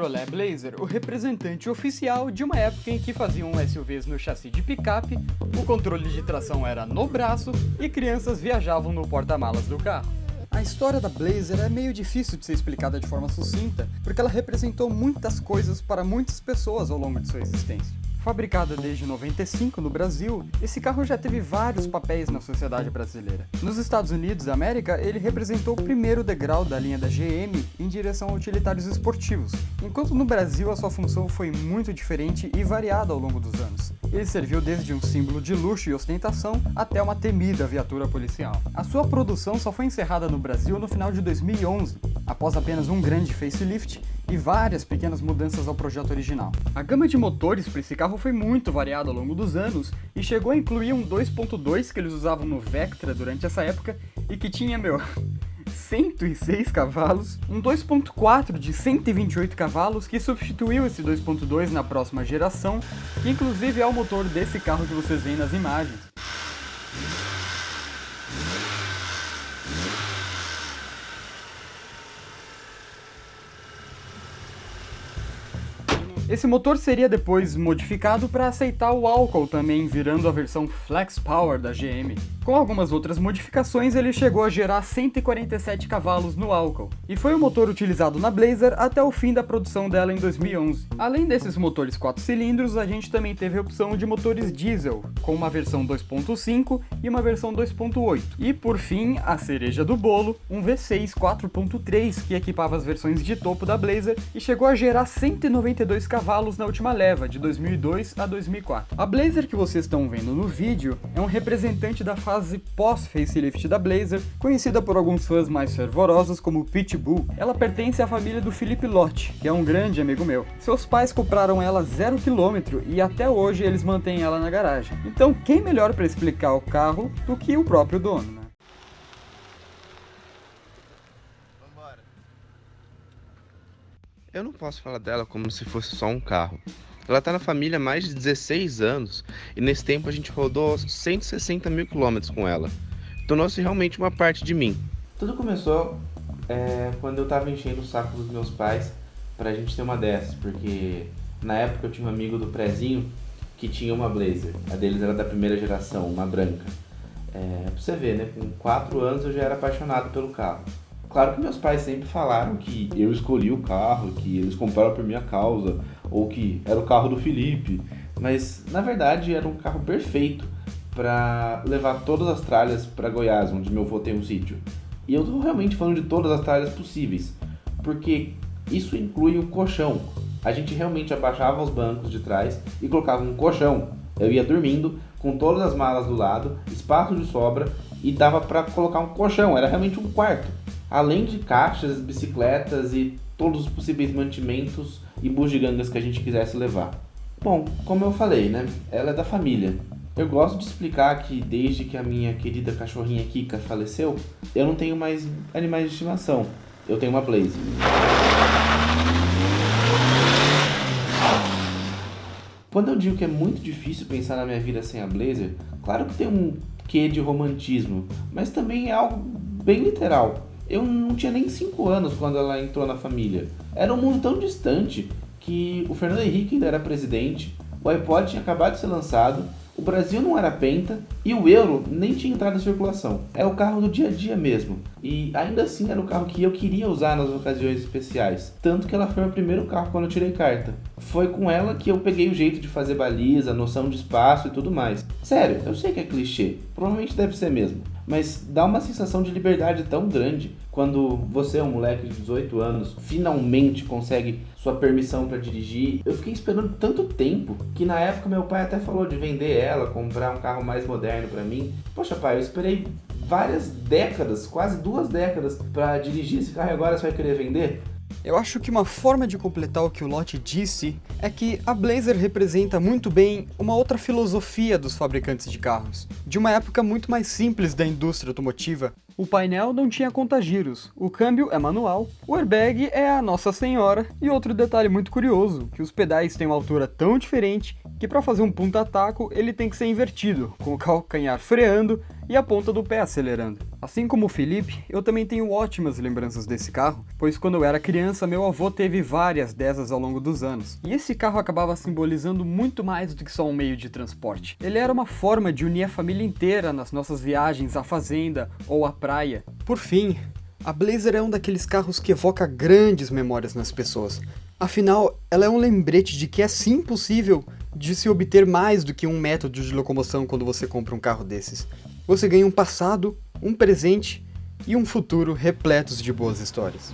Chevrolet Blazer, o representante oficial de uma época em que faziam SUVs no chassi de picape, o controle de tração era no braço e crianças viajavam no porta-malas do carro. A história da Blazer é meio difícil de ser explicada de forma sucinta, porque ela representou muitas coisas para muitas pessoas ao longo de sua existência. Fabricada desde 95 no Brasil, esse carro já teve vários papéis na sociedade brasileira. Nos Estados Unidos da América, ele representou o primeiro degrau da linha da GM em direção a utilitários esportivos, enquanto no Brasil a sua função foi muito diferente e variada ao longo dos anos. Ele serviu desde um símbolo de luxo e ostentação até uma temida viatura policial. A sua produção só foi encerrada no Brasil no final de 2011, após apenas um grande facelift e várias pequenas mudanças ao projeto original. A gama de motores para esse carro foi muito variada ao longo dos anos e chegou a incluir um 2.2 que eles usavam no Vectra durante essa época e que tinha, 106 cavalos, um 2.4 de 128 cavalos que substituiu esse 2.2 na próxima geração, que inclusive é o motor desse carro que vocês veem nas imagens. Esse motor seria depois modificado para aceitar o álcool também, virando a versão Flex Power da GM. Com algumas outras modificações, ele chegou a gerar 147 cavalos no álcool, e foi o motor utilizado na Blazer até o fim da produção dela em 2011. Além desses motores 4 cilindros, a gente também teve a opção de motores diesel, com uma versão 2.5 e uma versão 2.8. E por fim, a cereja do bolo, um V6 4.3 que equipava as versões de topo da Blazer e chegou a gerar 192 cavalos na última leva, de 2002 a 2004. A Blazer que vocês estão vendo no vídeo é um representante da fase pós-facelift da Blazer, conhecida por alguns fãs mais fervorosos como Pitbull. Ela pertence à família do Felipe Lotti, que é um grande amigo meu. Seus pais compraram ela 0 km e até hoje eles mantêm ela na garagem. Então quem melhor para explicar o carro do que o próprio dono, né? Eu não posso falar dela como se fosse só um carro. Ela tá na família há mais de 16 anos e nesse tempo a gente rodou 160 mil quilômetros com ela. Tornou-se realmente uma parte de mim. Tudo começou quando eu tava enchendo o saco dos meus pais pra gente ter uma dessas, porque na época eu tinha um amigo do prézinho que tinha uma Blazer. A deles era da primeira geração, uma branca. Pra você ver, né? Com 4 anos eu já era apaixonado pelo carro. Claro que meus pais sempre falaram que eu escolhi o carro, que eles compraram por minha causa, ou que era o carro do Felipe, mas na verdade era um carro perfeito para levar todas as tralhas para Goiás, onde meu avô tem um sítio. E eu tô realmente falando de todas as tralhas possíveis, porque isso inclui um colchão. A gente realmente abaixava os bancos de trás e colocava um colchão. Eu ia dormindo com todas as malas do lado, espaço de sobra e dava para colocar um colchão, era realmente um quarto. Além de caixas, bicicletas e todos os possíveis mantimentos e bugigangas que a gente quisesse levar. Bom, como eu falei, né? Ela é da família. Eu gosto de explicar que desde que a minha querida cachorrinha Kika faleceu, eu não tenho mais animais de estimação. Eu tenho uma Blazer. Quando eu digo que é muito difícil pensar na minha vida sem a Blazer, claro que tem um quê de romantismo, mas também é algo bem literal. Eu não tinha nem 5 anos quando ela entrou na família. Era um mundo tão distante que o Fernando Henrique ainda era presidente, o iPod tinha acabado de ser lançado, o Brasil não era penta e o euro nem tinha entrado em circulação. É o carro do dia a dia mesmo. E ainda assim era o carro que eu queria usar nas ocasiões especiais. Tanto que ela foi o primeiro carro quando eu tirei carta. Foi com ela que eu peguei o jeito de fazer baliza, noção de espaço e tudo mais. Sério, eu sei que é clichê, provavelmente deve ser mesmo. Mas dá uma sensação de liberdade tão grande quando você é um moleque de 18 anos, finalmente consegue sua permissão para dirigir. Eu fiquei esperando tanto tempo que na época meu pai até falou de vender ela, comprar um carro mais moderno para mim. Poxa pai, eu esperei várias décadas, quase 2 décadas para dirigir esse carro e agora você vai querer vender? Eu acho que uma forma de completar o que o Lotti disse é que a Blazer representa muito bem uma outra filosofia dos fabricantes de carros. De uma época muito mais simples da indústria automotiva, o painel não tinha contagiros, o câmbio é manual, o airbag é a Nossa Senhora e outro detalhe muito curioso, que os pedais têm uma altura tão diferente que para fazer um punta-taco ele tem que ser invertido, com o calcanhar freando e a ponta do pé acelerando. Assim como o Felipe, eu também tenho ótimas lembranças desse carro, pois quando eu era criança meu avô teve várias dessas ao longo dos anos. E esse carro acabava simbolizando muito mais do que só um meio de transporte. Ele era uma forma de unir a família inteira nas nossas viagens à fazenda ou à praia. Por fim, a Blazer é um daqueles carros que evoca grandes memórias nas pessoas. Afinal, ela é um lembrete de que é sim possível de se obter mais do que um método de locomoção quando você compra um carro desses. Você ganha um passado, um presente e um futuro repletos de boas histórias.